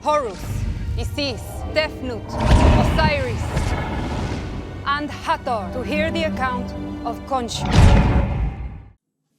Horus, Isis, Tefnut, Osiris, and Hathor to hear the account of Khonshu.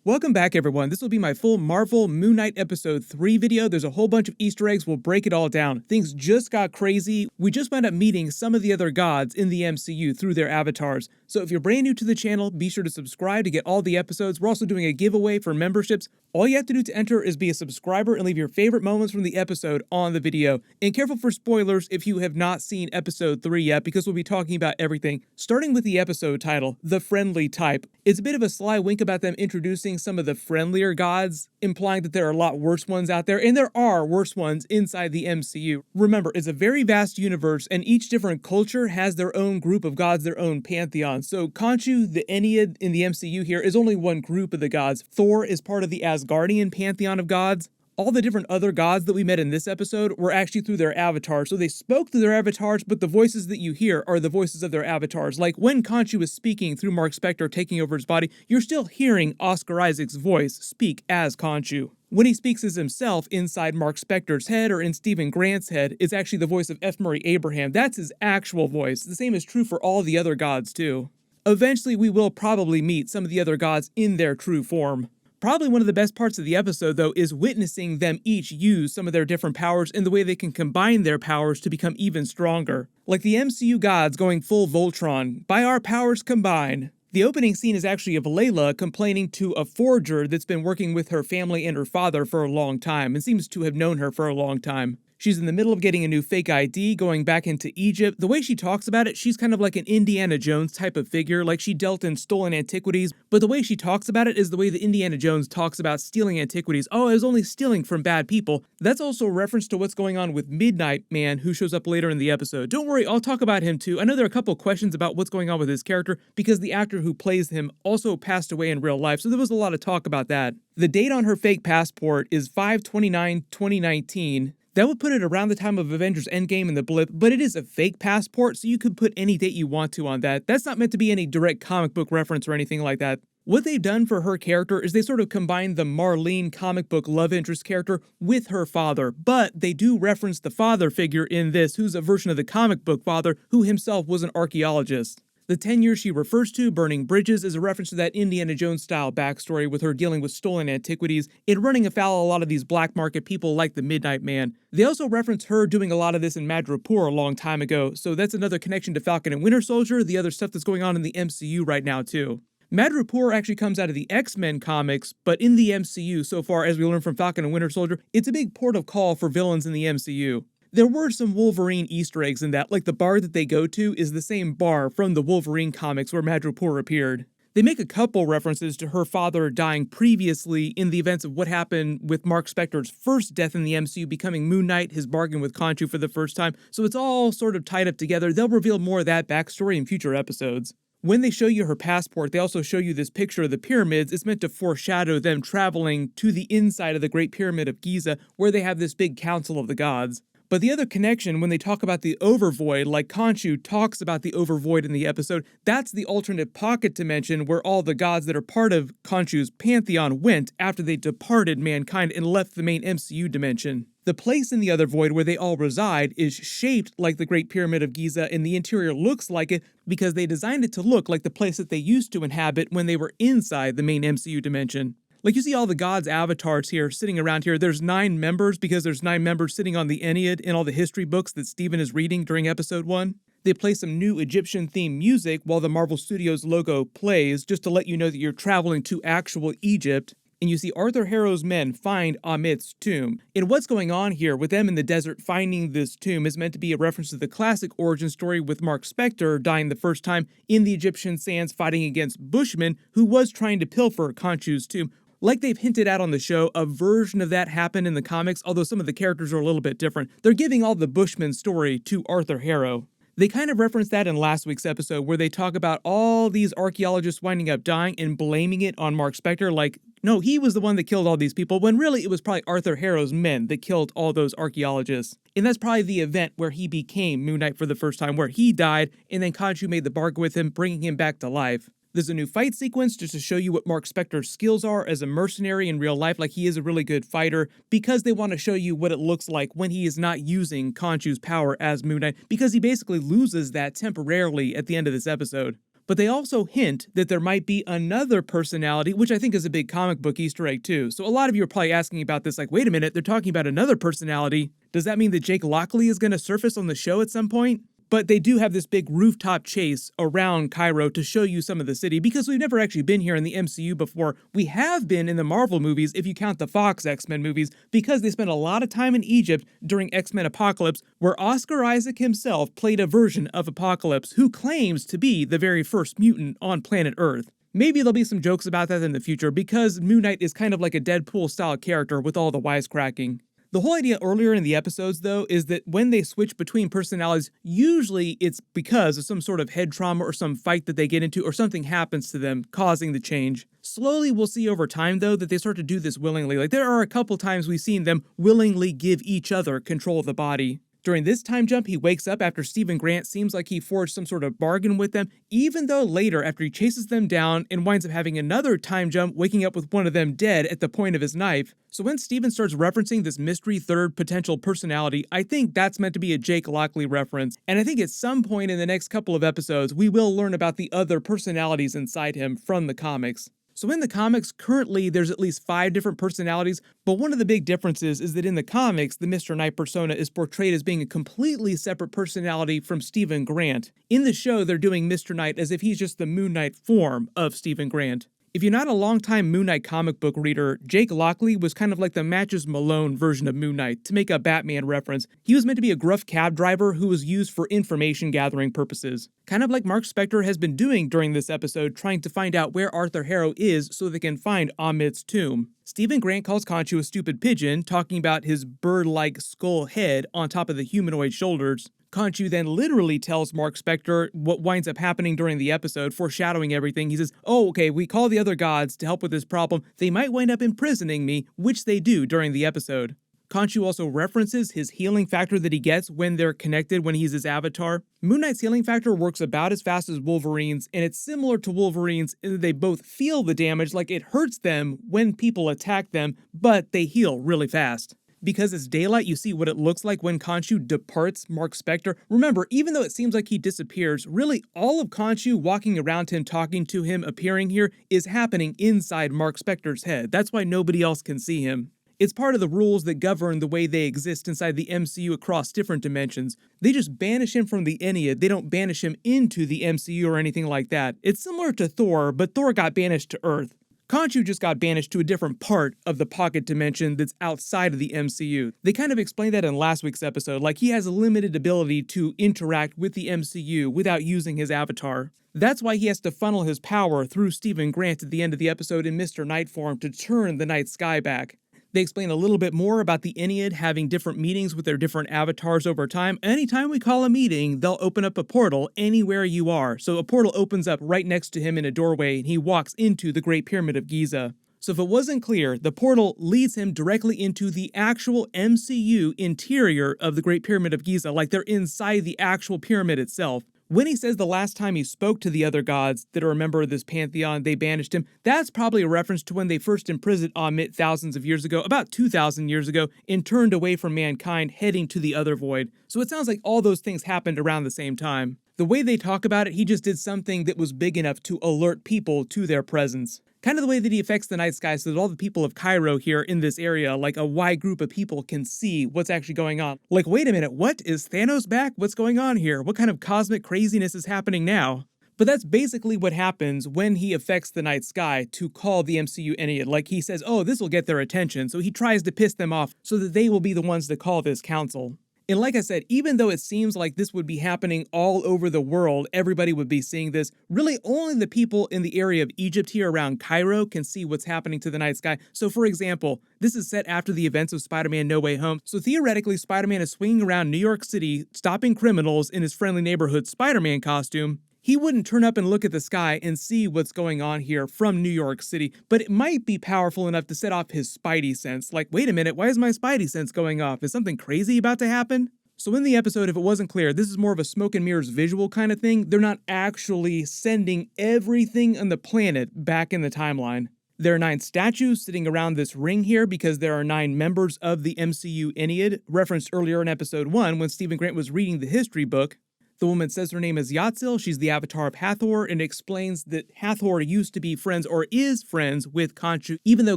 Welcome back, everyone. This will be my full Marvel Moon Knight Episode 3 video. There's a whole bunch of Easter eggs. We'll break it all down. Things just got crazy. We just wound up meeting some of the other gods in the MCU through their avatars. So if you're brand new to the channel, be sure to subscribe to get all the episodes. We're also doing a giveaway for memberships. All you have to do to enter is be a subscriber and leave your favorite moments from the episode on the video. And careful for spoilers if you have not seen Episode 3 yet, because we'll be talking about everything. Starting with the episode title, The Friendly Type. It's a bit of a sly wink about them introducing some of the friendlier gods, implying that there are a lot worse ones out there, and there are worse ones inside the MCU. Remember, it's a very vast universe, and each different culture has their own group of gods, their own pantheon. So Khonshu, the Ennead in the MCU here, is only one group of the gods. Thor is part of the Asgardian pantheon of gods. All the different other gods that we met in this episode were actually through their avatars. So they spoke through their avatars, but the voices that you hear are the voices of their avatars. Like when Khonshu is speaking through Marc Spector taking over his body, you're still hearing Oscar Isaac's voice speak as Khonshu. When he speaks as himself inside Marc Spector's head or in Stephen Grant's head, it's actually the voice of F. Murray Abraham. That's his actual voice. The same is true for all the other gods too. Eventually, we will probably meet some of the other gods in their true form. Probably one of the best parts of the episode, though, is witnessing them each use some of their different powers and the way they can combine their powers to become even stronger. Like the MCU gods going full Voltron, by our powers combined. The opening scene is actually of Layla complaining to a forger that's been working with her family and her father for a long time and seems to have known her for a long time. She's in the middle of getting a new fake ID, going back into Egypt. The way she talks about it, she's kind of like an Indiana Jones type of figure, like she dealt in stolen antiquities, but the way she talks about it is the way that Indiana Jones talks about stealing antiquities. Oh, I was only stealing from bad people. That's also a reference to what's going on with Midnight Man, who shows up later in the episode. Don't worry, I'll talk about him too. I know there are a couple questions about what's going on with his character, because the actor who plays him also passed away in real life, so there was a lot of talk about that. The date on her fake passport is 5/29/2019. That would put it around the time of Avengers Endgame and the blip, but it is a fake passport, so you could put any date you want to on that. That's not meant to be any direct comic book reference or anything like that. What they've done for her character is they sort of combined the Marlene comic book love interest character with her father, but they do reference the father figure in this, who's a version of the comic book father, who himself was an archaeologist. The 10 years she refers to, burning bridges, is a reference to that Indiana Jones-style backstory with her dealing with stolen antiquities and running afoul a lot of these black market people like the Midnight Man. They also reference her doing a lot of this in Madripoor a long time ago, so that's another connection to Falcon and Winter Soldier, the other stuff that's going on in the MCU right now too. Madripoor actually comes out of the X-Men comics, but in the MCU so far, as we learned from Falcon and Winter Soldier, it's a big port of call for villains in the MCU. There were some Wolverine Easter eggs in that, like the bar that they go to is the same bar from the Wolverine comics where Madripoor appeared. They make a couple references to her father dying previously in the events of what happened with Marc Spector's first death in the MCU becoming Moon Knight, his bargain with Khonshu for the first time, so it's all sort of tied up together. They'll reveal more of that backstory in future episodes. When they show you her passport, they also show you this picture of the pyramids. It's meant to foreshadow them traveling to the inside of the Great Pyramid of Giza, where they have this big council of the gods. But the other connection, when they talk about the Overvoid, like Khonshu talks about the Overvoid in the episode, that's the alternate pocket dimension where all the gods that are part of Khonshu's pantheon went after they departed mankind and left the main MCU dimension. The place in the Othervoid where they all reside is shaped like the Great Pyramid of Giza, and the interior looks like it because they designed it to look like the place that they used to inhabit when they were inside the main MCU dimension. Like you see all the gods' avatars here sitting around here. There's 9 members because there's 9 members sitting on the Ennead in all the history books that Steven is reading during episode 1. They play some new Egyptian-themed music while the Marvel Studios logo plays, just to let you know that you're traveling to actual Egypt. And you see Arthur Harrow's men find Ammit's tomb. And what's going on here with them in the desert finding this tomb is meant to be a reference to the classic origin story with Marc Spector dying the first time in the Egyptian sands fighting against Bushmen, who was trying to pilfer Khonshu's tomb. Like they've hinted at on the show, a version of that happened in the comics, although some of the characters are a little bit different. They're giving all the Bushmen story to Arthur Harrow. They kind of referenced that in last week's episode where they talk about all these archaeologists winding up dying and blaming it on Marc Spector, like, no, he was the one that killed all these people, when really it was probably Arthur Harrow's men that killed all those archaeologists. And that's probably the event where he became Moon Knight for the first time, where he died, and then Khonshu made the bargain with him, bringing him back to life. There's a new fight sequence just to show you what Marc Spector's skills are as a mercenary in real life, like he is a really good fighter, because they want to show you what it looks like when he is not using Khonshu's power as Moon Knight, because he basically loses that temporarily at the end of this episode. But they also hint that there might be another personality, which I think is a big comic book Easter egg too. So a lot of you are probably asking about this like, wait a minute, they're talking about another personality. Does that mean that Jake Lockley is going to surface on the show at some point? But they do have this big rooftop chase around Cairo to show you some of the city, because we've never actually been here in the MCU before. We have been in the Marvel movies, if you count the Fox X-Men movies, because they spent a lot of time in Egypt during X-Men Apocalypse, where Oscar Isaac himself played a version of Apocalypse who claims to be the very first mutant on planet Earth. Maybe there'll be some jokes about that in the future, because Moon Knight is kind of like a Deadpool-style character with all the wisecracking. The whole idea earlier in the episodes, though, is that when they switch between personalities, usually it's because of some sort of head trauma or some fight that they get into or something happens to them, causing the change. Slowly, we'll see over time, though, that they start to do this willingly. Like, there are a couple times we've seen them willingly give each other control of the body. During this time jump, he wakes up after Stephen Grant seems like he forged some sort of bargain with them, even though later, after he chases them down and winds up having another time jump, waking up with one of them dead at the point of his knife. So when Stephen starts referencing this mystery third potential personality, I think that's meant to be a Jake Lockley reference, and I think at some point in the next couple of episodes, we will learn about the other personalities inside him from the comics. So in the comics, currently there's at least 5 different personalities, but one of the big differences is that in the comics, the Mr. Knight persona is portrayed as being a completely separate personality from Stephen Grant. In the show, they're doing Mr. Knight as if he's just the Moon Knight form of Stephen Grant. If you're not a longtime Moon Knight comic book reader, Jake Lockley was kind of like the Matches Malone version of Moon Knight, to make a Batman reference. He was meant to be a gruff cab driver who was used for information gathering purposes. Kind of like Marc Spector has been doing during this episode, trying to find out where Arthur Harrow is so they can find Ammit's tomb. Stephen Grant calls Khonshu a stupid pigeon, talking about his bird-like skull head on top of the humanoid shoulders. Khonshu then literally tells Marc Spector what winds up happening during the episode, foreshadowing everything. He says, oh, okay, we call the other gods to help with this problem. They might wind up imprisoning me, which they do during the episode. Khonshu also references his healing factor that he gets when they're connected when he's his avatar. Moon Knight's healing factor works about as fast as Wolverine's, and it's similar to Wolverine's in that they both feel the damage, like it hurts them when people attack them, but they heal really fast. Because it's daylight, you see what it looks like when Khonshu departs Marc Spector. Remember, even though it seems like he disappears, really all of Khonshu walking around him, talking to him, appearing here, is happening inside Marc Spector's head. That's why nobody else can see him. It's part of the rules that govern the way they exist inside the MCU across different dimensions. They just banish him from the Ennead. They don't banish him into the MCU or anything like that. It's similar to Thor, but Thor got banished to Earth. Khonshu just got banished to a different part of the pocket dimension that's outside of the MCU. They kind of explained that in last week's episode, like he has a limited ability to interact with the MCU without using his avatar. That's why he has to funnel his power through Stephen Grant at the end of the episode in Mr. Knight form to turn the night sky back. They explain a little bit more about the Ennead having different meetings with their different avatars over time. Anytime we call a meeting, they'll open up a portal anywhere you are. So a portal opens up right next to him in a doorway, and he walks into the Great Pyramid of Giza. So if it wasn't clear, the portal leads him directly into the actual MCU interior of the Great Pyramid of Giza, like they're inside the actual pyramid itself. When he says the last time he spoke to the other gods that are a member of this pantheon, they banished him, that's probably a reference to when they first imprisoned Ammit thousands of years ago, about 2,000 years ago, and turned away from mankind, heading to the Othervoid. So it sounds like all those things happened around the same time. The way they talk about it, he just did something that was big enough to alert people to their presence. Kind of the way that he affects the night sky so that all the people of Cairo here in this area, like a wide group of people, can see what's actually going on. Like, wait a minute, what? Is Thanos back? What's going on here? What kind of cosmic craziness is happening now? But that's basically what happens when he affects the night sky to call the MCU Ennead. Like he says, oh, this will get their attention, so he tries to piss them off so that they will be the ones to call this council. And like I said, even though it seems like this would be happening all over the world, everybody would be seeing this, really only the people in the area of Egypt here around Cairo can see what's happening to the night sky. So for example, this is set after the events of Spider-Man No Way Home. So theoretically, Spider-Man is swinging around New York City, stopping criminals in his friendly neighborhood Spider-Man costume. He wouldn't turn up and look at the sky and see what's going on here from New York City, but it might be powerful enough to set off his spidey sense. Like, wait a minute, why is my spidey sense going off? Is something crazy about to happen? So in the episode, if it wasn't clear, this is more of a smoke and mirrors visual kind of thing. They're not actually sending everything on the planet back in the timeline. There are 9 statues sitting around this ring here because there are 9 members of the MCU Ennead, referenced earlier in episode 1 when Stephen Grant was reading the history book. The woman says her name is Yatzil, she's the avatar of Hathor, and explains that Hathor used to be friends, or is friends, with Khonshu, even though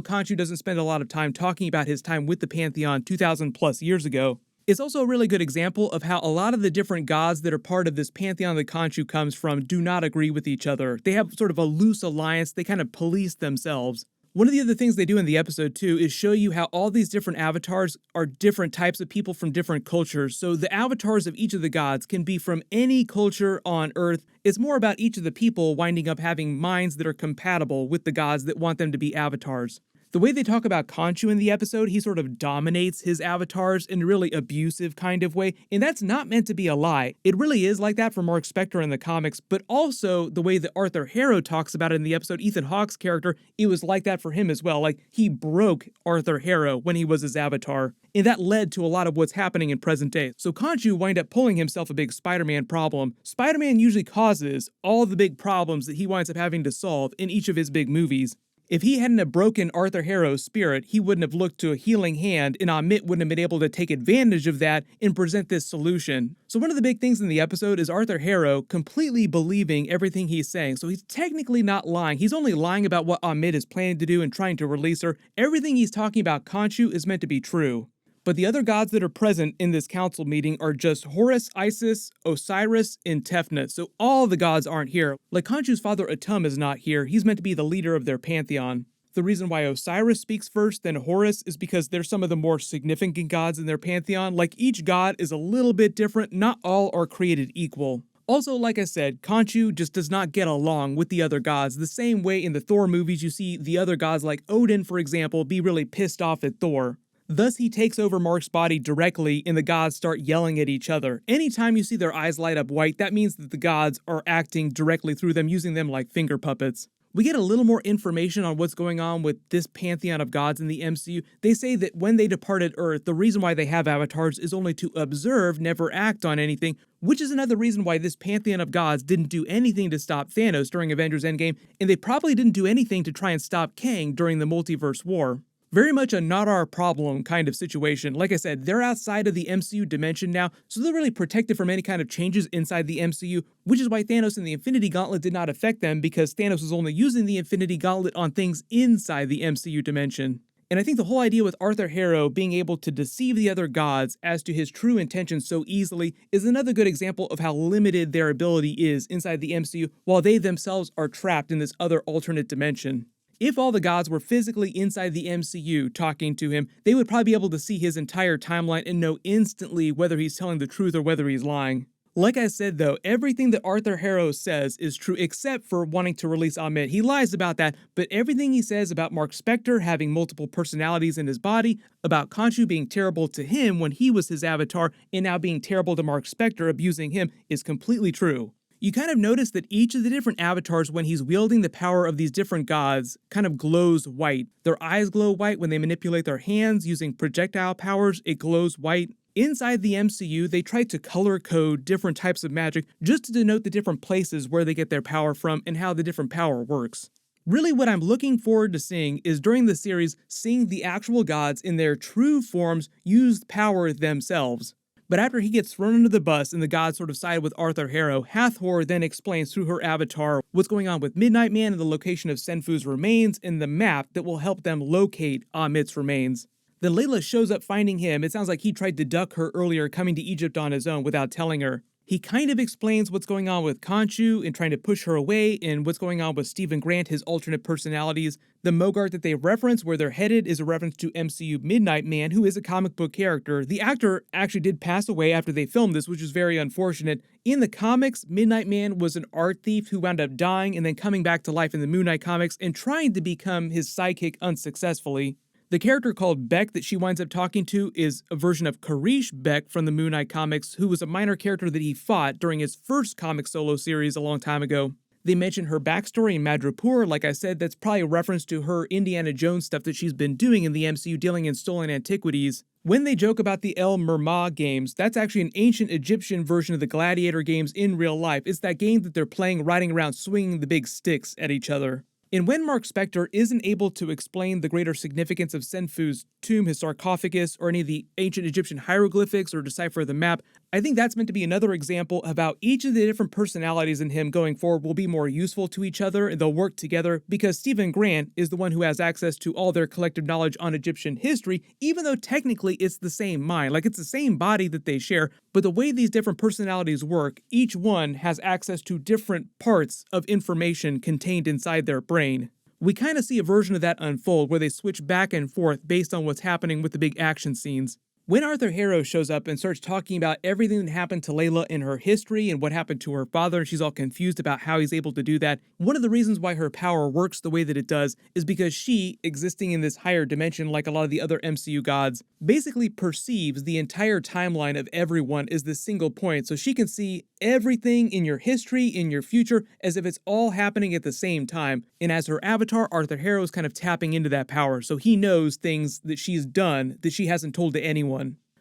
Khonshu doesn't spend a lot of time talking about his time with the Pantheon 2,000 plus years ago. It's also a really good example of how a lot of the different gods that are part of this pantheon that Khonshu comes from do not agree with each other. They have sort of a loose alliance, they kind of police themselves. One of the other things they do in the episode too is show you how all these different avatars are different types of people from different cultures. So the avatars of each of the gods can be from any culture on Earth. It's more about each of the people winding up having minds that are compatible with the gods that want them to be avatars. The way they talk about Khonshu in the episode, he sort of dominates his avatars in a really abusive kind of way, and that's not meant to be a lie. It really is like that for Marc Spector in the comics, but also the way that Arthur Harrow talks about it in the episode, Ethan Hawke's character, it was like that for him as well. Like, he broke Arthur Harrow when he was his avatar, and that led to a lot of what's happening in present day. So Khonshu wind up pulling himself a big Spider-Man problem. Spider-Man usually causes all the big problems that he winds up having to solve in each of his big movies. If he hadn't have broken Arthur Harrow's spirit, he wouldn't have looked to a healing hand, and Ammit wouldn't have been able to take advantage of that and present this solution. So one of the big things in the episode is Arthur Harrow completely believing everything he's saying. So he's technically not lying. He's only lying about what Ammit is planning to do and trying to release her. Everything he's talking about Khonshu is meant to be true. But the other gods that are present in this council meeting are just Horus, Isis, Osiris, and Tefnut. So all the gods aren't here. Like Khonshu's father Atum is not here. He's meant to be the leader of their pantheon. The reason why Osiris speaks first, then Horus, is because they're some of the more significant gods in their pantheon. Like, each god is a little bit different. Not all are created equal. Also, like I said, Khonshu just does not get along with the other gods. The same way in the Thor movies you see the other gods like Odin, for example, be really pissed off at Thor. Thus, he takes over Marc's body directly and the gods start yelling at each other. Anytime you see their eyes light up white, that means that the gods are acting directly through them, using them like finger puppets. We get a little more information on what's going on with this pantheon of gods in the MCU. They say that when they departed Earth, the reason why they have avatars is only to observe, never act on anything, which is another reason why this pantheon of gods didn't do anything to stop Thanos during Avengers Endgame, and they probably didn't do anything to try and stop Kang during the Multiverse War. Very much a not our problem kind of situation. Like I said, they're outside of the MCU dimension now, so they're really protected from any kind of changes inside the MCU, which is why Thanos and the Infinity Gauntlet did not affect them, because Thanos was only using the Infinity Gauntlet on things inside the MCU dimension. And I think the whole idea with Arthur Harrow being able to deceive the other gods as to his true intentions so easily is another good example of how limited their ability is inside the MCU, while they themselves are trapped in this other alternate dimension. If all the gods were physically inside the MCU talking to him, they would probably be able to see his entire timeline and know instantly whether he's telling the truth or whether he's lying. Like I said though, everything that Arthur Harrow says is true except for wanting to release Ammit. He lies about that, but everything he says about Marc Spector having multiple personalities in his body, about Khonshu being terrible to him when he was his avatar, and now being terrible to Marc Spector, abusing him, is completely true. You kind of notice that each of the different avatars, when he's wielding the power of these different gods, kind of glows white. Their eyes glow white when they manipulate their hands using projectile powers, it glows white. Inside the MCU, they try to color code different types of magic just to denote the different places where they get their power from and how the different power works. Really what I'm looking forward to seeing is during the series, seeing the actual gods in their true forms use power themselves. But after he gets thrown under the bus and the gods sort of side with Arthur Harrow, Hathor then explains through her avatar what's going on with Midnight Man and the location of Senfu's remains and the map that will help them locate Ammit's remains. Then Layla shows up finding him. It sounds like he tried to duck her earlier coming to Egypt on his own without telling her. He kind of explains what's going on with Khonshu and trying to push her away, and what's going on with Stephen Grant, his alternate personalities. The Mogart that they reference where they're headed is a reference to MCU Midnight Man, who is a comic book character. The actor actually did pass away after they filmed this, which is very unfortunate. In the comics, Midnight Man was an art thief who wound up dying and then coming back to life in the Moon Knight comics and trying to become his sidekick unsuccessfully. The character called Beck that she winds up talking to is a version of Karish Beck from the Moon Knight comics, who was a minor character that he fought during his first comic solo series a long time ago. They mention her backstory in Madripoor. Like I said, that's probably a reference to her Indiana Jones stuff that she's been doing in the MCU, dealing in stolen antiquities. When they joke about the El Merma games, that's actually an ancient Egyptian version of the gladiator games in real life. It's that game that they're playing riding around swinging the big sticks at each other. And when Marc Spector isn't able to explain the greater significance of Senfu's tomb, his sarcophagus, or any of the ancient Egyptian hieroglyphics or decipher the map, I think that's meant to be another example of how each of the different personalities in him going forward will be more useful to each other and they'll work together because Stephen Grant is the one who has access to all their collective knowledge on Egyptian history, even though technically it's the same mind. Like, it's the same body that they share, but the way these different personalities work, each one has access to different parts of information contained inside their brain. We kind of see a version of that unfold where they switch back and forth based on what's happening with the big action scenes. When Arthur Harrow shows up and starts talking about everything that happened to Layla in her history and what happened to her father, and she's all confused about how he's able to do that, one of the reasons why her power works the way that it does is because she, existing in this higher dimension like a lot of the other MCU gods, basically perceives the entire timeline of everyone as this single point, so she can see everything in your history, in your future, as if it's all happening at the same time. And as her avatar, Arthur Harrow is kind of tapping into that power, so he knows things that she's done that she hasn't told to anyone.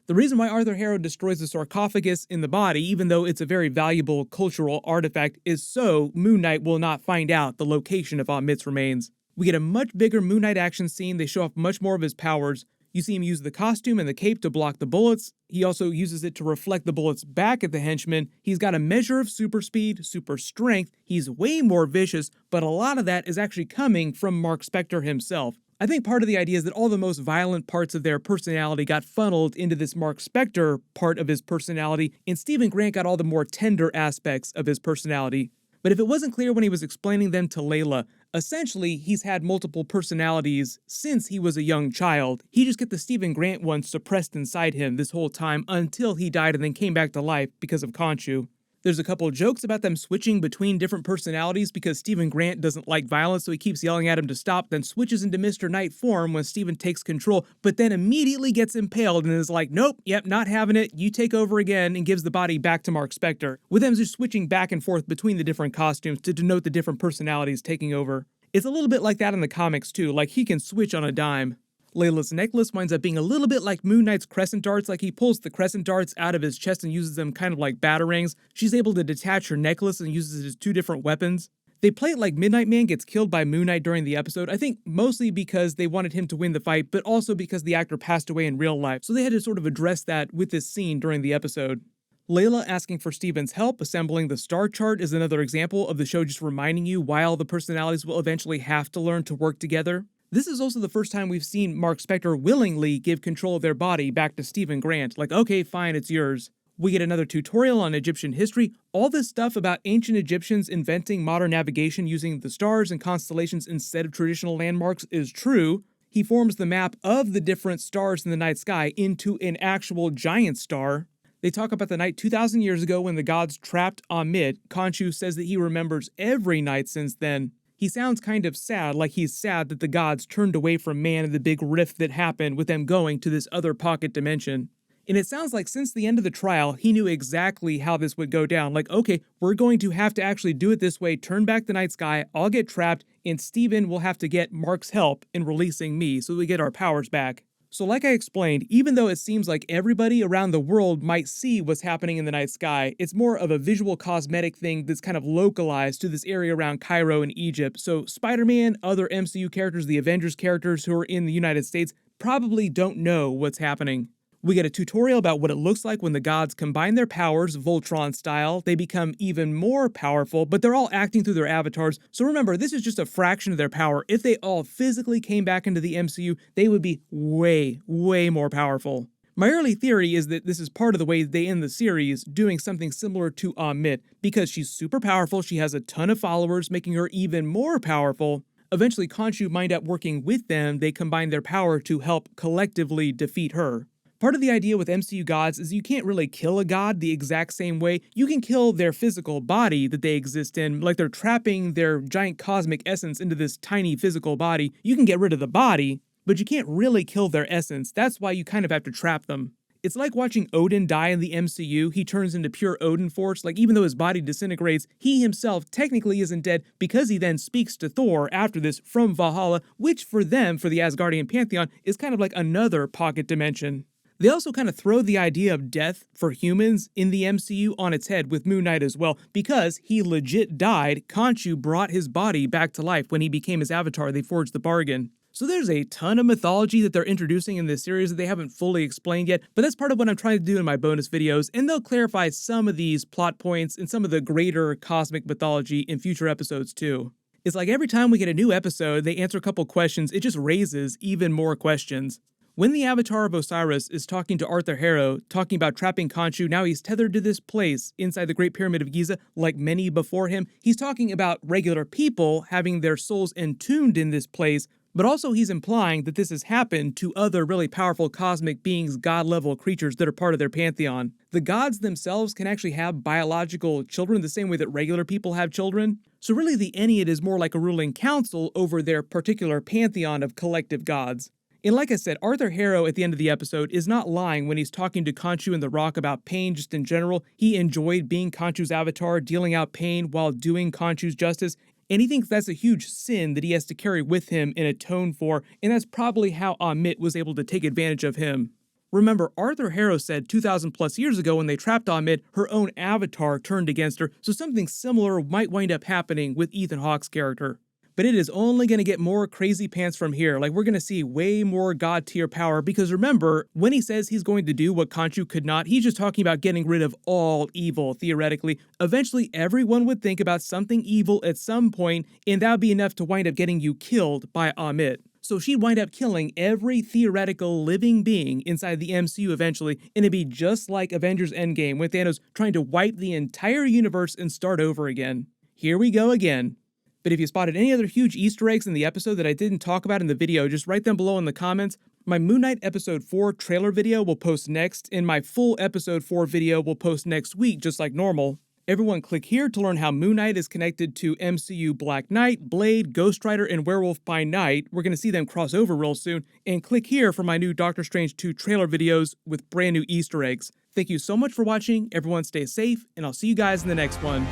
The reason why Arthur Harrow destroys the sarcophagus in the body, even though it's a very valuable cultural artifact, is so Moon Knight will not find out the location of Ammit's remains. We get a much bigger Moon Knight action scene, they show off much more of his powers. You see him use the costume and the cape to block the bullets. He also uses it to reflect the bullets back at the henchmen. He's got a measure of super speed, super strength. He's way more vicious, but a lot of that is actually coming from Marc Spector himself. I think part of the idea is that all the most violent parts of their personality got funneled into this Marc Spector part of his personality, and Stephen Grant got all the more tender aspects of his personality. But if it wasn't clear when he was explaining them to Layla, essentially he's had multiple personalities since he was a young child. He just got the Stephen Grant one suppressed inside him this whole time until he died and then came back to life because of Khonshu. There's a couple of jokes about them switching between different personalities because Stephen Grant doesn't like violence, so he keeps yelling at him to stop, then switches into Mr. Knight form when Stephen takes control, but then immediately gets impaled and is like, nope, yep, not having it, you take over again, and gives the body back to Marc Spector, with them just switching back and forth between the different costumes to denote the different personalities taking over. It's a little bit like that in the comics too, like he can switch on a dime. Layla's necklace winds up being a little bit like Moon Knight's crescent darts, like he pulls the crescent darts out of his chest and uses them kind of like batarangs. She's able to detach her necklace and uses it as two different weapons. They play it like Midnight Man gets killed by Moon Knight during the episode, I think mostly because they wanted him to win the fight, but also because the actor passed away in real life, so they had to sort of address that with this scene during the episode. Layla asking for Stephen's help assembling the star chart is another example of the show just reminding you why all the personalities will eventually have to learn to work together. This is also the first time we've seen Marc Spector willingly give control of their body back to Stephen Grant, like, okay, fine, it's yours. We get another tutorial on Egyptian history. All this stuff about ancient Egyptians inventing modern navigation using the stars and constellations instead of traditional landmarks is true. He forms the map of the different stars in the night sky into an actual giant star. They talk about the night 2,000 years ago when the gods trapped Ammit. Khonshu says that he remembers every night since then. He sounds kind of sad, like he's sad that the gods turned away from man in the big rift that happened with them going to this other pocket dimension. And it sounds like since the end of the trial, he knew exactly how this would go down. Like, okay, we're going to have to actually do it this way, turn back the night sky, I'll get trapped, and Stephen will have to get Marc's help in releasing me so we get our powers back. So like I explained, even though it seems like everybody around the world might see what's happening in the night sky, it's more of a visual cosmetic thing that's kind of localized to this area around Cairo and Egypt. So Spider-Man, other MCU characters, the Avengers characters who are in the United States probably don't know what's happening. We get a tutorial about what it looks like when the gods combine their powers, Voltron style. They become even more powerful, but they're all acting through their avatars. So remember, this is just a fraction of their power. If they all physically came back into the MCU, they would be way, way more powerful. My early theory is that this is part of the way they end the series, doing something similar to Ammit, because she's super powerful, she has a ton of followers, making her even more powerful. Eventually, Khonshu might up working with them, they combine their power to help collectively defeat her. Part of the idea with MCU gods is you can't really kill a god the exact same way. You can kill their physical body that they exist in, like they're trapping their giant cosmic essence into this tiny physical body. You can get rid of the body, but you can't really kill their essence. That's why you kind of have to trap them. It's like watching Odin die in the MCU. He turns into pure Odin force. Like, even though his body disintegrates, he himself technically isn't dead because he then speaks to Thor after this from Valhalla, which for them, for the Asgardian pantheon, is kind of like another pocket dimension. They also kind of throw the idea of death for humans in the MCU on its head with Moon Knight as well. Because he legit died, Khonshu brought his body back to life when he became his avatar. They forged the bargain. So there's a ton of mythology that they're introducing in this series that they haven't fully explained yet, but that's part of what I'm trying to do in my bonus videos, and they'll clarify some of these plot points and some of the greater cosmic mythology in future episodes too. It's like every time we get a new episode, they answer a couple questions, it just raises even more questions. When the avatar of Osiris is talking to Arthur Harrow, talking about trapping Khonshu, now he's tethered to this place inside the Great Pyramid of Giza, like many before him. He's talking about regular people having their souls entombed in this place, but also he's implying that this has happened to other really powerful cosmic beings, god-level creatures that are part of their pantheon. The gods themselves can actually have biological children the same way that regular people have children. So really the Ennead is more like a ruling council over their particular pantheon of collective gods. And like I said, Arthur Harrow at the end of the episode is not lying when he's talking to Khonshu and the Rock about pain just in general. He enjoyed being Khonshu's avatar, dealing out pain while doing Khonshu's justice, and he thinks that's a huge sin that he has to carry with him and atone for, and that's probably how Ammit was able to take advantage of him. Remember, Arthur Harrow said 2,000 plus years ago when they trapped Ammit, her own avatar turned against her, so something similar might wind up happening with Ethan Hawke's character. But it is only going to get more crazy pants from here. Like, we're going to see way more god tier power, because remember, when he says he's going to do what Khonshu could not, he's just talking about getting rid of all evil, theoretically. Eventually, everyone would think about something evil at some point, and that would be enough to wind up getting you killed by Ammit. So she'd wind up killing every theoretical living being inside the MCU eventually, and it'd be just like Avengers Endgame, with Thanos trying to wipe the entire universe and start over again. Here we go again. But if you spotted any other huge Easter eggs in the episode that I didn't talk about in the video, just write them below in the comments. My Moon Knight Episode 4 trailer video will post next, and my full Episode 4 video will post next week, just like normal. Everyone click here to learn how Moon Knight is connected to MCU Black Knight, Blade, Ghost Rider, and Werewolf by Night. We're going to see them cross over real soon. And click here for my new Doctor Strange 2 trailer videos with brand new Easter eggs. Thank you so much for watching, everyone stay safe, and I'll see you guys in the next one.